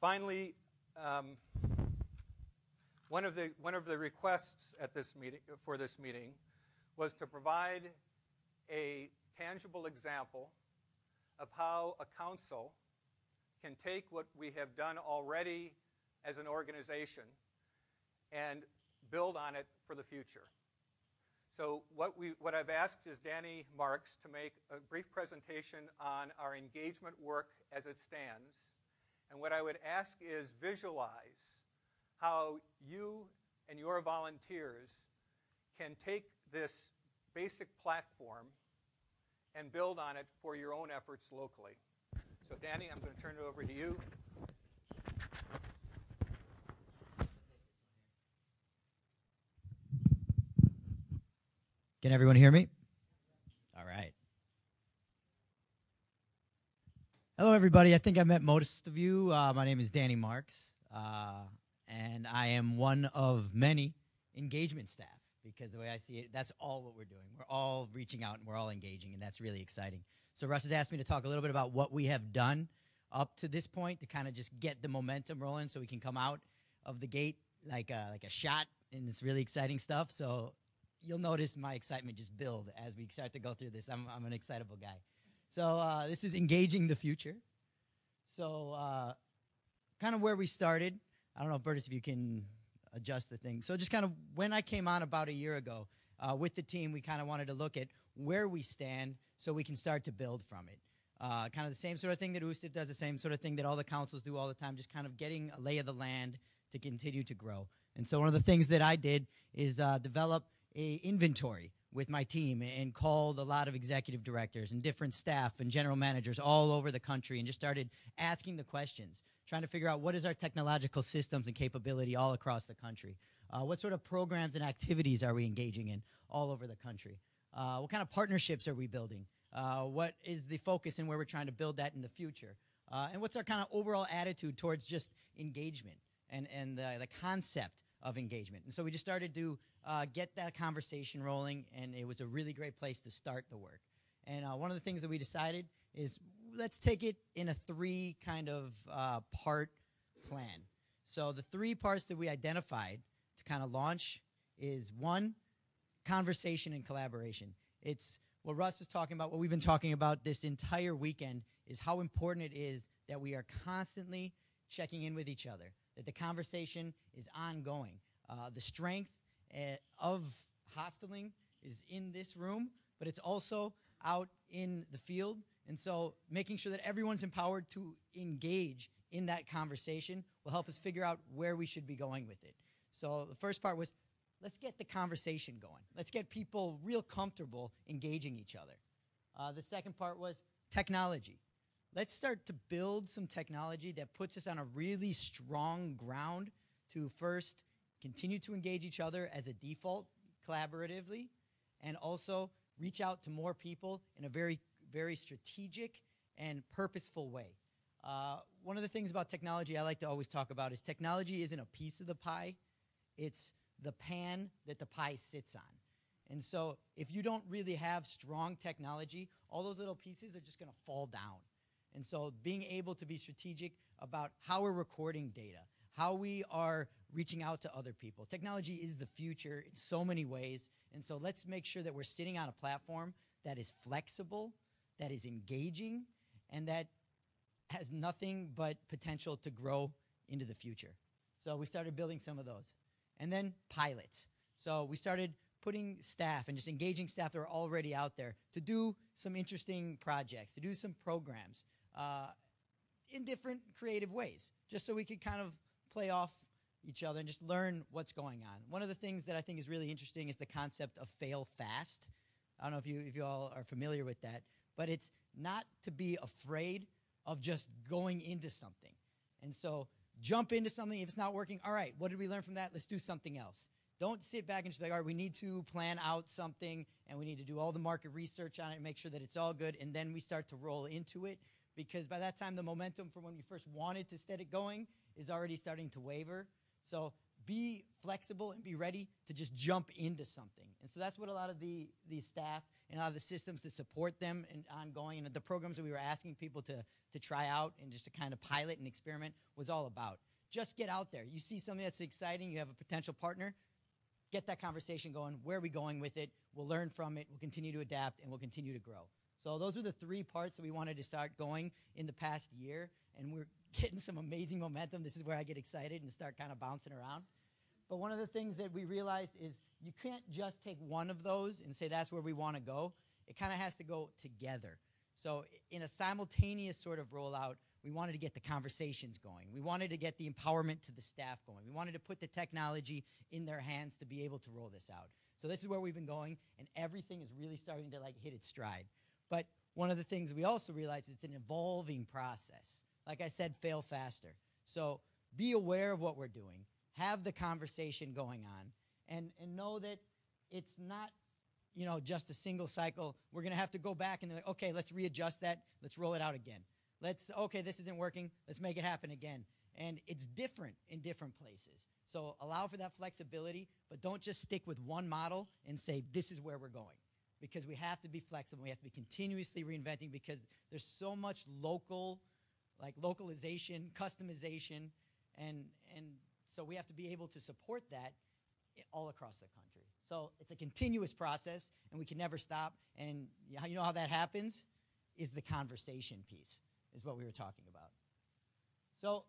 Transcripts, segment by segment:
Finally, one of the requests at this meeting for this meeting was to provide a tangible example of how a council can take what we have done already as an organization and build on it for the future. So what I've asked is Danny Marks to make a brief presentation on our engagement work as it stands. And what I would ask is visualize how you and your volunteers can take this basic platform and build on it for your own efforts locally. So Danny, I'm going to turn it over to you. Can everyone hear me? All right. Hello, everybody. I think I met most of you. My name is Danny Marks, and I am one of many engagement staff, because the way I see it, that's all what we're doing. We're all reaching out and we're all engaging, and that's really exciting. So Russ has asked me to talk a little bit about what we have done up to this point to kind of just get the momentum rolling so we can come out of the gate like a shot, and it's really exciting stuff. So you'll notice my excitement just build as we start to go through this. I'm an excitable guy. So this is engaging the future. So kind of where we started. I don't know, Bertus, if you can adjust the thing. So just kind of when I came on about a year ago with the team, we kind of wanted to look at where we stand so we can start to build from it. Kind of the same sort of thing that USTIT does, the same sort of thing that all the councils do all the time, just kind of getting a lay of the land to continue to grow. And so one of the things that I did is develop a inventory with my team and called a lot of executive directors and different staff and general managers all over the country and just started asking the questions, trying to figure out what is our technological systems and capability all across the country. What sort of programs and activities are we engaging in all over the country? What kind of partnerships are we building? What is the focus and where we're trying to build that in the future? And what's our kind of overall attitude towards just engagement and the concept of engagement? And so we just started to get that conversation rolling, and it was a really great place to start the work. And one of the things that we decided is let's take it in a three kind of part plan. So the three parts that we identified to kind of launch is one, conversation and collaboration. It's what Russ was talking about, what we've been talking about this entire weekend, is how important it is that we are constantly checking in with each other, that the conversation is ongoing. The strength of Hostelling is in this room, but it's also out in the field. And so making sure that everyone's empowered to engage in that conversation will help us figure out where we should be going with it. So the first part was, let's get the conversation going. Let's get people real comfortable engaging each other. The second part was technology. Let's start to build some technology that puts us on a really strong ground to first continue to engage each other as a default collaboratively, and also reach out to more people in a very, very strategic and purposeful way. One of the things about technology I like to always talk about is technology isn't a piece of the pie, it's the pan that the pie sits on. And so if you don't really have strong technology, all those little pieces are just going to fall down. And so being able to be strategic about how we're recording data, how we are reaching out to other people. Technology is the future in so many ways. And so let's make sure that we're sitting on a platform that is flexible, that is engaging, and that has nothing but potential to grow into the future. So we started building some of those. And then pilots. So we started putting staff and just engaging staff that are already out there to do some interesting projects, to do some programs in different creative ways, just so we could kind of play off each other and just learn what's going on. One of the things that I think is really interesting is the concept of fail fast. I don't know if you all are familiar with that, but it's not to be afraid of just going into something. And so jump into something. If it's not working, all right, what did we learn from that? Let's do something else. Don't sit back and just be like, all right, we need to plan out something, and we need to do all the market research on it and make sure that it's all good, and then we start to roll into it, because by that time, the momentum from when we first wanted to set it going is already starting to waver. So be flexible and be ready to just jump into something. And so that's what a lot of the staff and a lot of the systems to support them and ongoing and the programs that we were asking people to try out and just to kind of pilot and experiment was all about. Just get out there. You see something that's exciting, you have a potential partner, get that conversation going. Where are we going with it? We'll learn from it. We'll continue to adapt, and we'll continue to grow. So those are the 3 parts that we wanted to start going in the past year, and we're getting some amazing momentum. This is where I get excited and start kind of bouncing around. But one of the things that we realized is you can't just take one of those and say that's where we want to go. It kind of has to go together. So in a simultaneous sort of rollout, we wanted to get the conversations going. We wanted to get the empowerment to the staff going. We wanted to put the technology in their hands to be able to roll this out. So this is where we've been going, and everything is really starting to like hit its stride. But one of the things we also realized, it's an evolving process. Like I said, fail faster. So be aware of what we're doing. Have the conversation going on, and know that it's not, you know, just a single cycle. We're going to have to go back and like, okay, let's readjust that. Let's roll it out again. Okay, this isn't working. Let's make it happen again. And it's different in different places. So allow for that flexibility, but don't just stick with one model and say, this is where we're going. Because we have to be flexible. We have to be continuously reinventing because there's so much localization, customization, and so we have to be able to support that all across the country. So it's a continuous process, and we can never stop. And you know how that happens is the conversation piece, is what we were talking about. So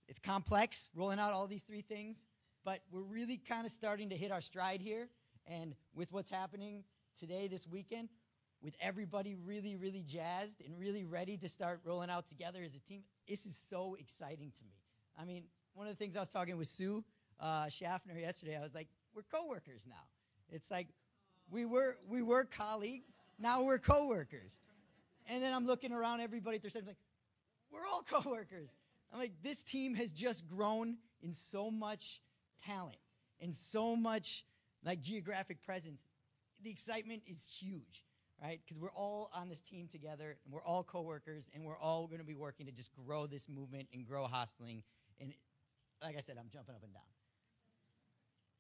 it's complex, rolling out all these 3 things, but we're really kind of starting to hit our stride here. And with what's happening today, this weekend, with everybody really, really jazzed and really ready to start rolling out together as a team, this is so exciting to me. I mean, one of the things I was talking with Sue Schaffner yesterday, I was like, we're coworkers now. It's like we were colleagues, now we're coworkers. And then I'm looking around everybody at their side, like, we're all coworkers. I'm like, this team has just grown in so much talent and so much like geographic presence. The excitement is huge, right? Because we're all on this team together, and we're all coworkers, and we're all going to be working to just grow this movement and grow Hostelling. And like I said, I'm jumping up and down.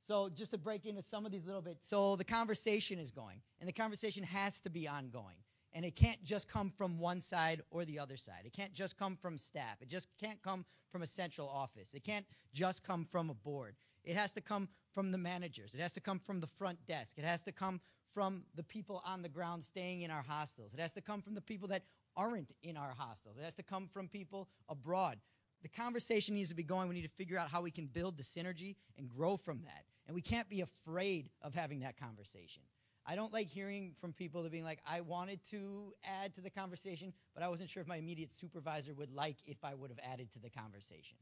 So just to break into some of these little bits. So the conversation is going, and the conversation has to be ongoing. And it can't just come from one side or the other side. It can't just come from staff. It just can't come from a central office. It can't just come from a board. It has to come from the managers. It has to come from the front desk. It has to come from the people on the ground staying in our hostels. It has to come from the people that aren't in our hostels. It has to come from people abroad. The conversation needs to be going. We need to figure out how we can build the synergy and grow from that. And we can't be afraid of having that conversation. I don't like hearing from people that being like, I wanted to add to the conversation, but I wasn't sure if my immediate supervisor would like if I would have added to the conversation.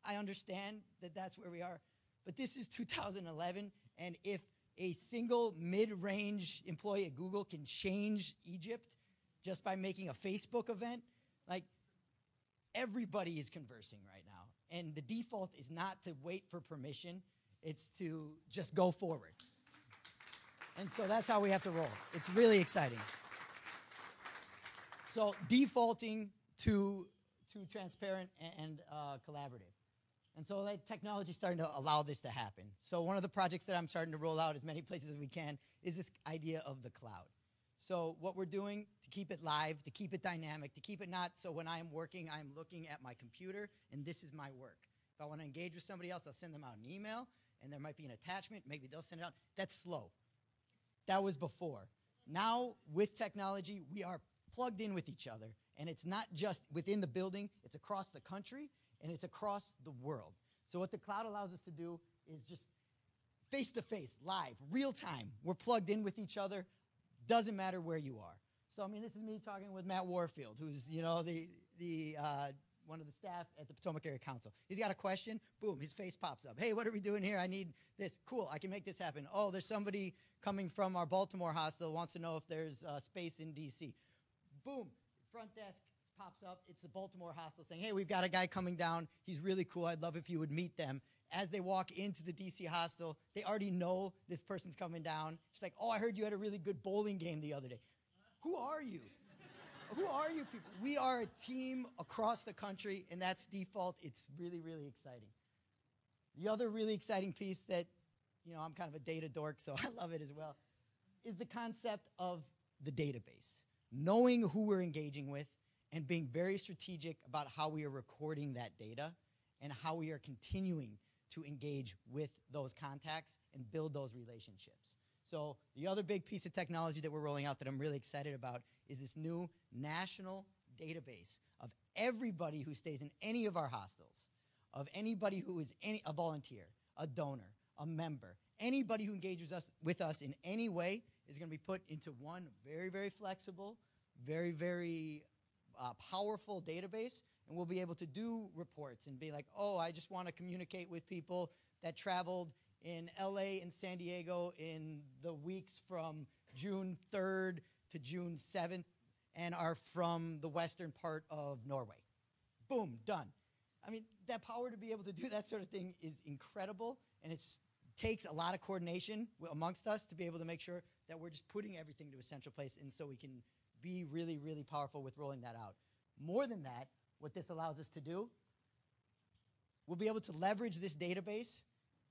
I understand that that's where we are, but this is 2011, and if a single mid-range employee at Google can change Egypt just by making a Facebook event, like, everybody is conversing right now. And the default is not to wait for permission, it's to just go forward. And so that's how we have to roll. It's really exciting. So defaulting to transparent and collaborative. And so that technology is starting to allow this to happen. So one of the projects that I'm starting to roll out as many places as we can is this idea of the cloud. So what we're doing to keep it live, to keep it dynamic, to keep it not so when I'm working, I'm looking at my computer and this is my work. If I want to engage with somebody else, I'll send them out an email and there might be an attachment. Maybe they'll send it out. That's slow. That was before. Now, with technology, we are plugged in with each other, and it's not just within the building, it's across the country, and it's across the world. So what the cloud allows us to do is just face-to-face, live, real-time. We're plugged in with each other. Doesn't matter where you are. So, I mean, this is me talking with Matt Warfield, who's, you know, one of the staff at the Potomac Area Council. He's got a question. Boom, his face pops up. Hey, what are we doing here? I need this. Cool, I can make this happen. Oh, there's somebody coming from our Baltimore hostel wants to know if there's space in D.C. Boom, front desk pops up. It's the Baltimore hostel saying, hey, we've got a guy coming down. He's really cool. I'd love if you would meet them. As they walk into the D.C. hostel, they already know this person's coming down. She's like, oh, I heard you had a really good bowling game the other day. Who are you? Who are you people? We are a team across the country, and that's default. It's really, really exciting. The other really exciting piece that, I'm kind of a data dork, so I love it as well, is the concept of the database. Knowing who we're engaging with and being very strategic about how we are recording that data and how we are continuing to engage with those contacts and build those relationships. So the other big piece of technology that we're rolling out that I'm really excited about is this new national database of everybody who stays in any of our hostels, of anybody who is a volunteer, a donor, a member, anybody who engages with us in any way is going to be put into one very, very flexible, very, very powerful database, and we'll be able to do reports and be like, oh, I just want to communicate with people that traveled in LA and San Diego in the weeks from June 3rd to June 7th and are from the western part of Norway. Boom, done. I mean, that power to be able to do that sort of thing is incredible, and it takes a lot of coordination amongst us to be able to make sure that we're just putting everything to a central place, and so we can be really, really powerful with rolling that out. More than that, what this allows us to do, we'll be able to leverage this database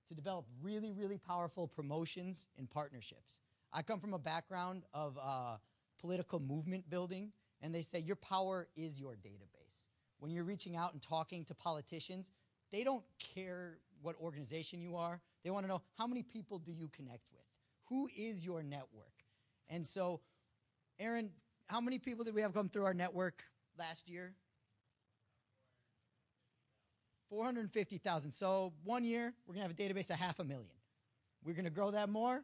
to develop really, really powerful promotions and partnerships. I come from a background of political movement building, and they say your power is your database. When you're reaching out and talking to politicians, they don't care what organization you are. They want to know, how many people do you connect with? Who is your network? And so, Aaron, how many people did we have come through our network last year? 450,000. So 1 year, we're going to have a database of 500,000. We're going to grow that more,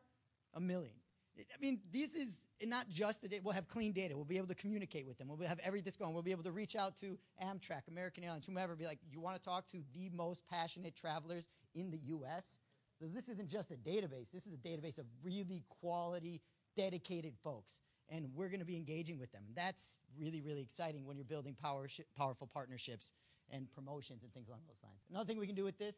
1 million. I mean, this is not just the data. We'll have clean data. We'll be able to communicate with them. We'll have everything going. We'll be able to reach out to Amtrak, American Airlines, whomever, be like, you want to talk to the most passionate travelers in the U.S.? So this isn't just a database. This is a database of really quality, dedicated folks. And we're going to be engaging with them. And that's really, really exciting when you're building powerful partnerships and promotions and things along those lines. Another thing we can do with this,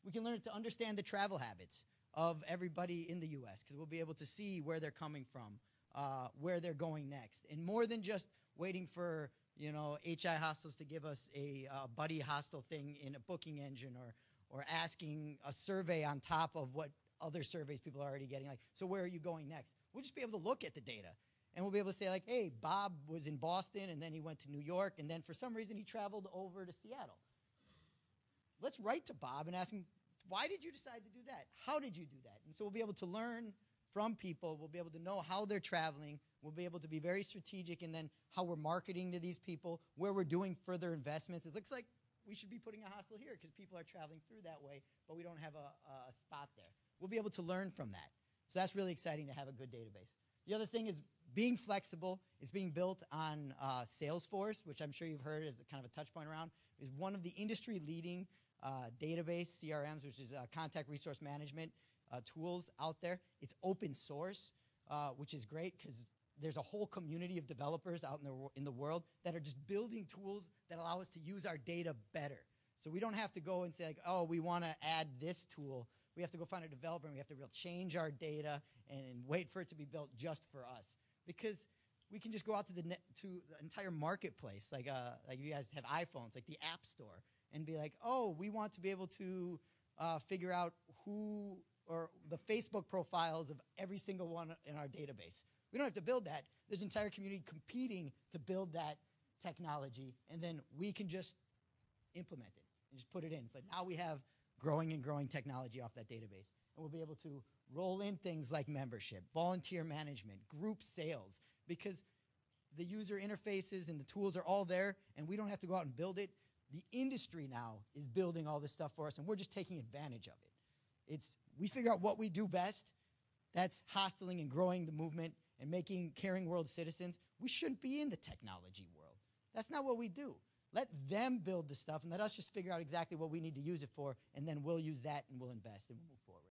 we can learn to understand the travel habits of everybody in the U.S. because we'll be able to see where they're coming from, where they're going next. And more than just waiting for, HI Hostels to give us a buddy hostel thing in a booking engine or asking a survey on top of what other surveys people are already getting. Like, so where are you going next? We'll just be able to look at the data. And we'll be able to say, like, hey, Bob was in Boston, and then he went to New York, and then for some reason he traveled over to Seattle. Let's write to Bob and ask him, why did you decide to do that? How did you do that? And so we'll be able to learn from people. We'll be able to know how they're traveling. We'll be able to be very strategic in then how we're marketing to these people, where we're doing further investments. It looks like we should be putting a hostel here because people are traveling through that way, but we don't have a spot there. We'll be able to learn from that. So that's really exciting to have a good database. The other thing is being flexible is being built on Salesforce, which I'm sure you've heard as kind of a touch point around, is one of the industry-leading database CRMs, which is contact resource management tools out there. It's open source, which is great because there's a whole community of developers out in the world that are just building tools that allow us to use our data better. So we don't have to go and say, like, oh, we want to add this tool. We have to go find a developer, and we have to change our data and wait for it to be built just for us. Because we can just go out to the entire marketplace, like you guys have iPhones, like the App Store, and be like, oh, we want to be able to figure out who or the Facebook profiles of every single one in our database. We don't have to build that. There's an entire community competing to build that technology, and then we can just implement it and just put it in. It's like now we have growing and growing technology off that database. And we'll be able to roll in things like membership, volunteer management, group sales, because the user interfaces and the tools are all there, and we don't have to go out and build it. The industry now is building all this stuff for us, and we're just taking advantage of it. We figure out what we do best. That's hosteling and growing the movement and making caring world citizens. We shouldn't be in the technology world. That's not what we do. Let them build the stuff, and let us just figure out exactly what we need to use it for, and then we'll use that, and we'll invest, and we'll move forward.